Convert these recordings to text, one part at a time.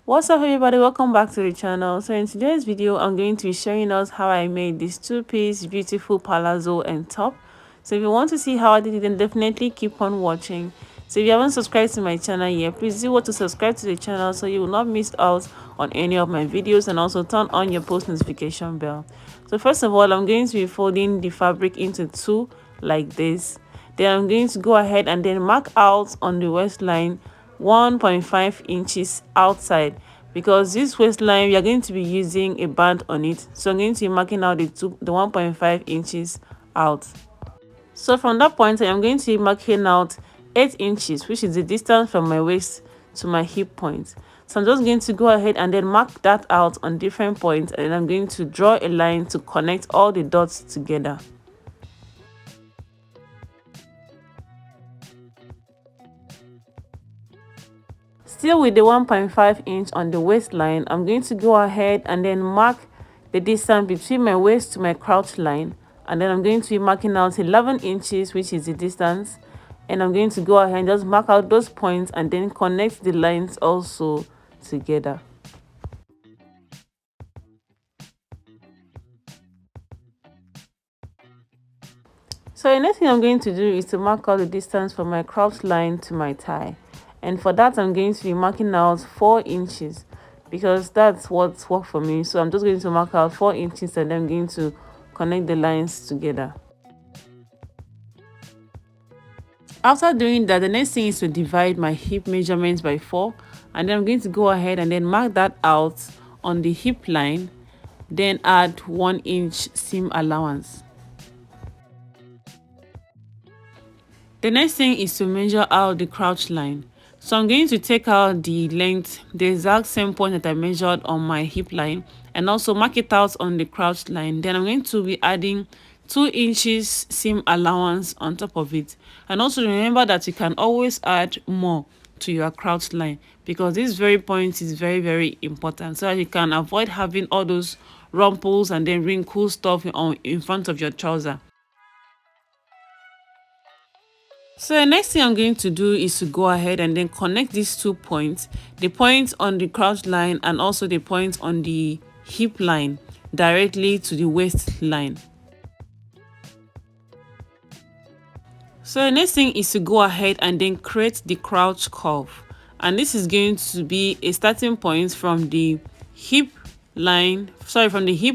What's up everybody, welcome back to the channel. So in today's video I'm going to be showing us how I made this two-piece beautiful palazzo and top. So if you want to see how I did it, then definitely keep on watching. So if you haven't subscribed to my channel yet, please do want to subscribe to the channel so you will not miss out on any of my videos, and also turn on your post notification bell. So first of all, I'm going to be folding the fabric into two like this. Then I'm going to go ahead and then mark out on the waistline 1.5 inches outside, because this waistline we are going to be using a band on it. So I'm going to be marking out the 1.5 inches out. So from that point I am going to be marking out 8 inches, which is the distance from my waist to my hip point. So I'm just going to go ahead and then mark that out on different points, and then I'm going to draw a line to connect all the dots together. Still with the 1.5 inch on the waistline, I'm going to go ahead and then mark the distance between my waist to my crouch line, and then I'm going to be marking out 11 inches, which is the distance, and I'm going to go ahead and just mark out those points and then connect the lines also together. So the next thing I'm going to do is to mark out the distance from my crouch line to my thigh. And for that, I'm going to be marking out 4 inches, because that's what's worked for me. So I'm just going to mark out 4 inches and then I'm going to connect the lines together. After doing that, the next thing is to divide my hip measurements by 4. And then I'm going to go ahead and then mark that out on the hip line. Then add 1 inch seam allowance. The next thing is to measure out the crouch line. So I'm going to take out the length, the exact same point that I measured on my hip line, and also mark it out on the crouch line. Then I'm going to be adding 2 inches seam allowance on top of it. And also remember that you can always add more to your crouch line, because this very point is very important, so that you can avoid having all those rumples and then wrinkle stuff in front of your trouser. So the next thing I'm going to do is to go ahead and then connect these 2 points, the point on the crouch line and also the point on the hip line, directly to the waistline. So the next thing is to go ahead and then create the crouch curve, and this is going to be a starting point from the hip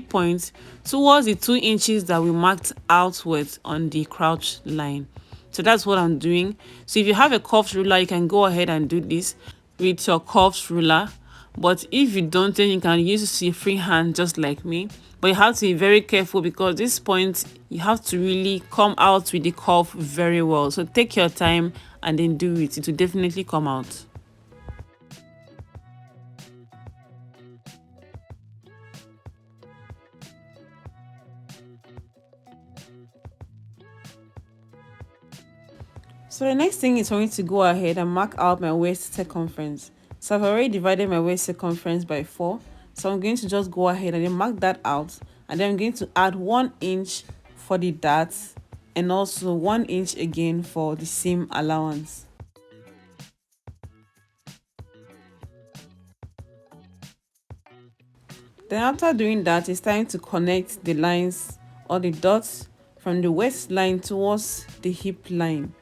point towards the 2 inches that we marked outwards on the crouch line. So that's what I'm doing. So if you have a curved ruler, you can go ahead and do this with your curved ruler. But if you don't, then you can use a free hand just like me. But you have to be very careful, because this point, you have to really come out with the curve very well. So take your time and then do it. It will definitely come out. So the next thing is for me to go ahead and mark out my waist circumference. So I've already divided my waist circumference by 4. So I'm going to just go ahead and then mark that out. And then I'm going to add 1 inch for the darts, and also 1 inch again for the seam allowance. Then after doing that, it's time to connect the lines or the dots from the waistline towards the hip line.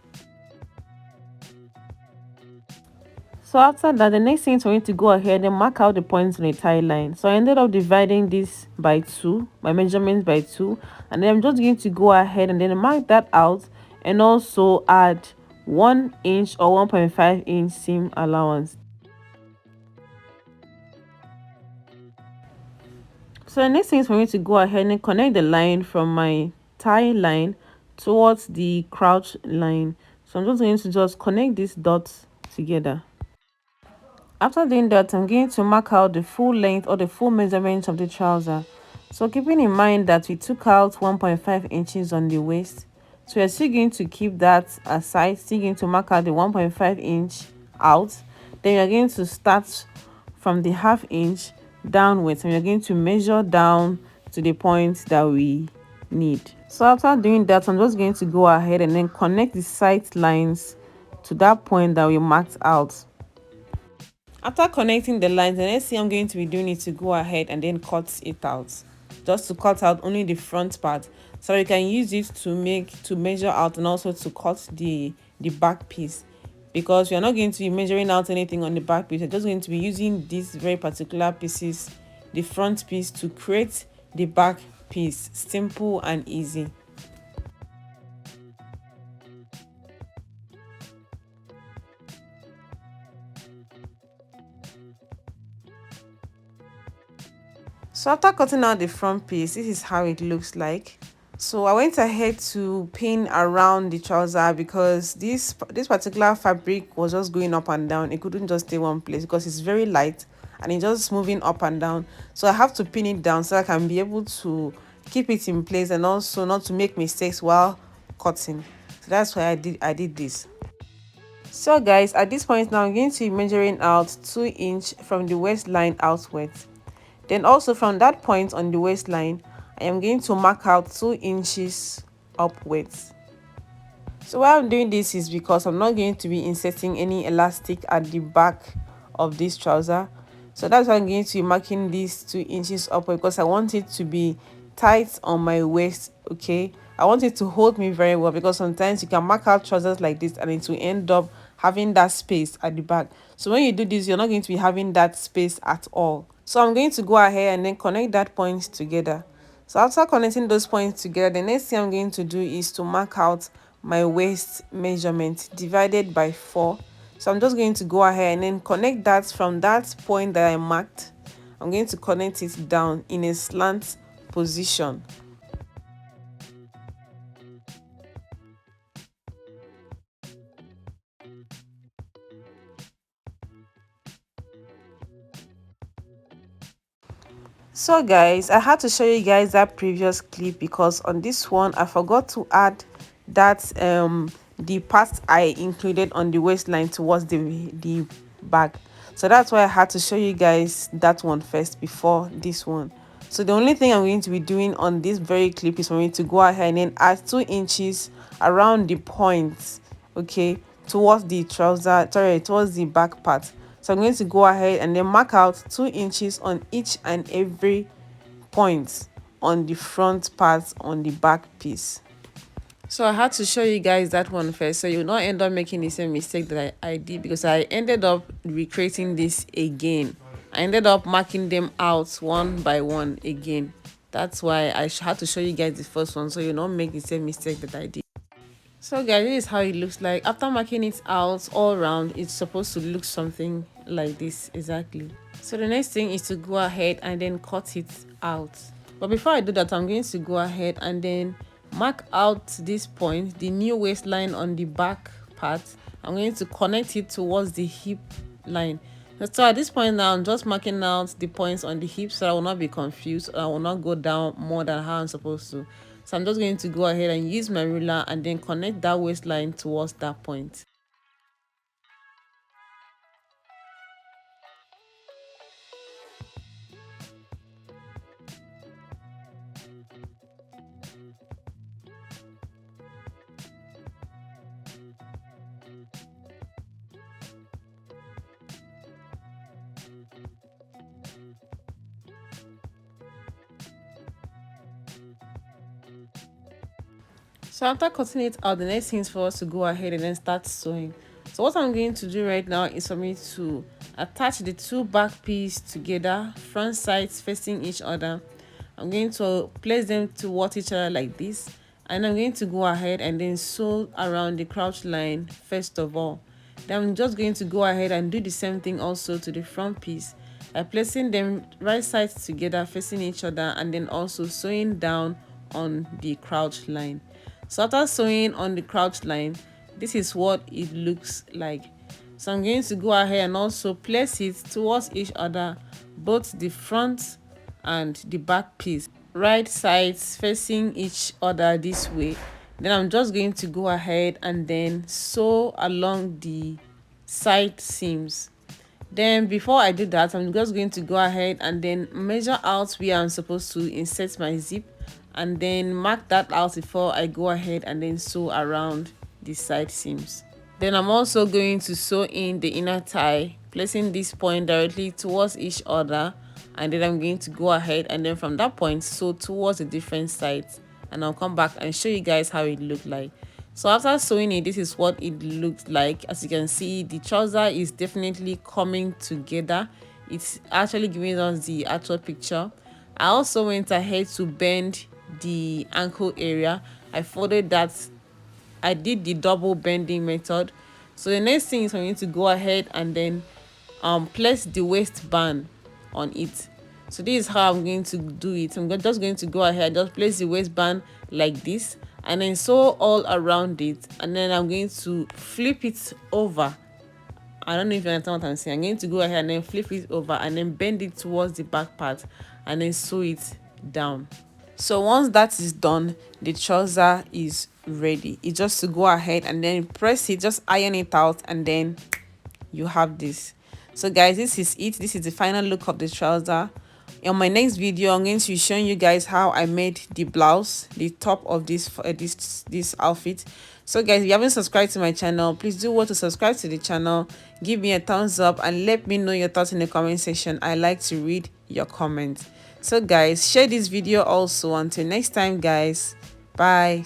So after that, the next thing is for me to go ahead and mark out the points on the thigh line. So I ended up dividing this by 2, my measurements by 2, and then I'm just going to go ahead and then mark that out, and also add 1 inch or 1.5 inch seam allowance. So the next thing is for me to go ahead and connect the line from my thigh line towards the crouch line. So I'm just going to just connect these dots together. After doing that, I'm going to mark out the full length or the full measurement of the trouser. So keeping in mind that we took out 1.5 inches on the waist, so we're still going to keep that aside, still going to mark out the 1.5 inch out. Then you're going to start from the ½ inch downwards, and you're going to measure down to the point that we need. So after doing that, I'm just going to go ahead and then connect the sight lines to that point that we marked out. After connecting the lines, the next thing I'm going to be doing is to go ahead and then cut it out, just to cut out only the front part, so you can use it to measure out and also to cut the back piece, because we are not going to be measuring out anything on the back piece. We're just going to be using these very particular pieces, the front piece, to create the back piece. Simple and easy. So after cutting out the front piece, this is how it looks like. So I went ahead to pin around the trouser because this particular fabric was just going up and down. It couldn't just stay one place because it's very light and it's just moving up and down. So I have to pin it down so I can be able to keep it in place and also not to make mistakes while cutting. So that's why I did this. So guys, at this point now I'm going to be measuring out 2 inch from the waistline outwards. Then also from that point on the waistline, I am going to mark out 2 inches upwards. So why I'm doing this is because I'm not going to be inserting any elastic at the back of this trouser. So that's why I'm going to be marking these 2 inches upward, because I want it to be tight on my waist. Okay, I want it to hold me very well, because sometimes you can mark out trousers like this and it will end up having that space at the back. So when you do this, you're not going to be having that space at all. So I'm going to go ahead and then connect that point together. So after connecting those points together, the next thing I'm going to do is to mark out my waist measurement divided by 4. So I'm just going to go ahead and then connect that from that point that I marked. I'm going to connect it down in a slant position. So guys, I had to show you guys that previous clip because on this one I forgot to add that the part I included on the waistline towards the back. So that's why I had to show you guys that one first before this one. So the only thing I'm going to be doing on this very clip is for me to go ahead and then add 2 inches around the points, okay, towards the trouser, sorry, towards the back part. So I'm going to go ahead and then mark out 2 inches on each and every point on the front part on the back piece. So I had to show you guys that one first, so you'll not end up making the same mistake that I did, because I ended up recreating this again. I ended up marking them out one by one again. That's why I had to show you guys the first one, so you don't make the same mistake that I did. So guys, this is how it looks like. After marking it out all around, it's supposed to look something like this exactly. So the next thing is to go ahead and then cut it out. But before I do that, I'm going to go ahead and then mark out this point, the new waistline on the back part. I'm going to connect it towards the hip line. So at this point now, I'm just marking out the points on the hip so I will not be confused, or I will not go down more than how I'm supposed to. So I'm just going to go ahead and use my ruler and then connect that waistline towards that point. So after cutting it out, the next thing is for us to go ahead and then start sewing. So what I'm going to do right now is for me to attach the two back pieces together, front sides facing each other. I'm going to place them towards each other like this, and I'm going to go ahead and then sew around the crouch line first of all. Then I'm just going to go ahead and do the same thing also to the front piece by placing them right sides together facing each other, and then also sewing down on the crouch line. So after sewing on the crouch line, this is what it looks like. So I'm going to go ahead and also place it towards each other, both the front and the back piece, right sides facing each other this way. Then I'm just going to go ahead and then sew along the side seams. Then before I do that, I'm just going to go ahead and then measure out where I'm supposed to insert my zip, and then mark that out before I go ahead and then sew around the side seams. Then I'm also going to sew in the inner thigh placing this point directly towards each other, and then I'm going to go ahead and then from that point sew towards the different sides, and I'll come back and show you guys how it looked like. So after sewing it, this is what it looked like. As you can see, the trouser is definitely coming together. It's actually giving us the actual picture. I also went ahead to bend the ankle area. I folded that. I did the double bending method. So the next thing is for me to go ahead and then place the waistband on it. So this is how I'm going to do it. Just going to go ahead, just place the waistband like this, and then sew all around it, and then I'm going to flip it over. I don't know if you understand what I'm saying. I'm going to go ahead and then flip it over and then bend it towards the back part and then sew it down. So once that is done, the trouser is ready. It's just to go ahead and then press it, just iron it out, and then you have this. So guys, this is it. This is the final look of the trouser. In my next video, I'm going to be showing you guys how I made the blouse, the top of this this outfit. So guys, if you haven't subscribed to my channel, please do want to subscribe to the channel, give me a thumbs up, and let me know your thoughts in the comment section. I like to read your comments. So guys, share this video also. Until next time guys, bye.